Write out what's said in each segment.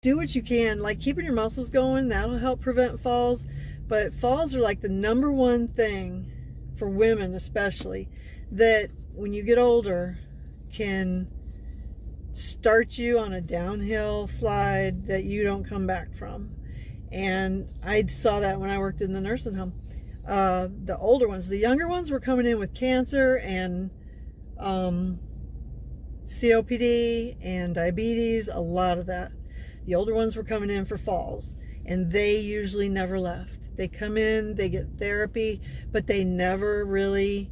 do what you can, like keeping your muscles going, that'll help prevent falls. But falls are like the number one thing for women, especially, that when you get older can start you on a downhill slide that you don't come back from. And I saw that when I worked in the nursing home. The older ones, the younger ones were coming in with cancer and COPD and diabetes, a lot of that. The older ones were coming in for falls, and they usually never left. They come in, they get therapy, but they never really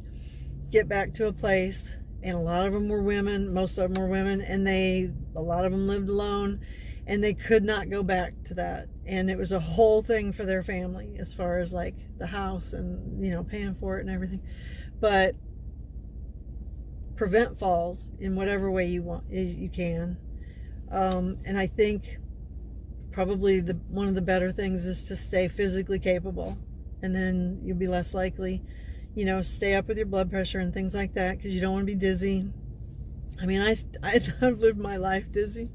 get back to a place. And a lot of them were women, most of them were women, and a lot of them lived alone, and they could not go back to that. And it was a whole thing for their family as far as like the house and, you know, paying for it and everything. But prevent falls in whatever way you can. And I think probably one of the better things is to stay physically capable, and then you'll be less likely, you know, stay up with your blood pressure and things like that, because you don't want to be dizzy. I mean, I've lived my life dizzy,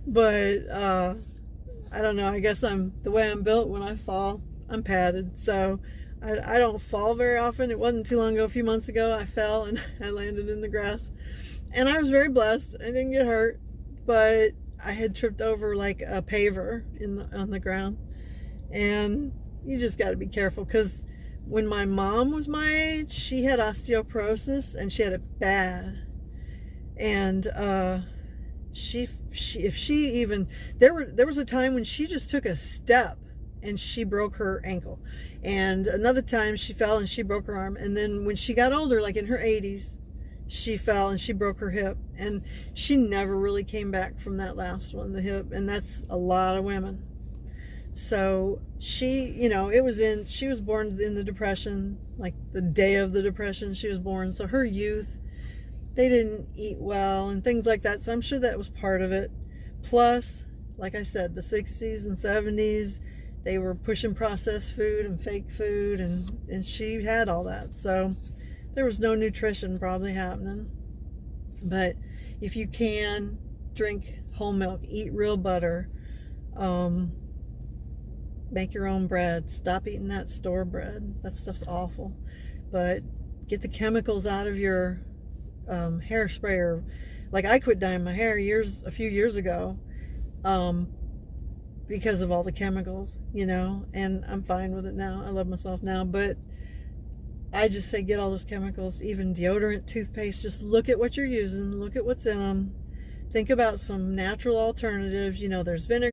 but I don't know, I guess the way I'm built, when I fall, I'm padded, so I don't fall very often. It wasn't too long ago, a few months ago, I fell and I landed in the grass, and I was very blessed. I didn't get hurt, but I had tripped over like a paver on the ground. And you just got to be careful, because when my mom was my age, she had osteoporosis, and she had it bad. And there was a time when she just took a step and she broke her ankle, and another time she fell and she broke her arm. And then when she got older, like in her 80s, she fell and she broke her hip, and she never really came back from that last one, the hip, and that's a lot of women. So she, you know, she was born in the Depression, like the day of the Depression she was born, so her youth, they didn't eat well and things like that, so I'm sure that was part of it. Plus, like I said, the 60s and 70s, they were pushing processed food and fake food, and she had all that, so there was no nutrition probably happening. But if you can, drink whole milk, eat real butter, make your own bread, stop eating that store bread, that stuff's awful. But get the chemicals out of your hairspray. Like, I quit dyeing my hair a few years ago because of all the chemicals, you know, and I'm fine with it now. I love myself now, but I just say get all those chemicals, even deodorant, toothpaste. Just look at what you're using, look at what's in them. Think about some natural alternatives. You know, there's vinegar.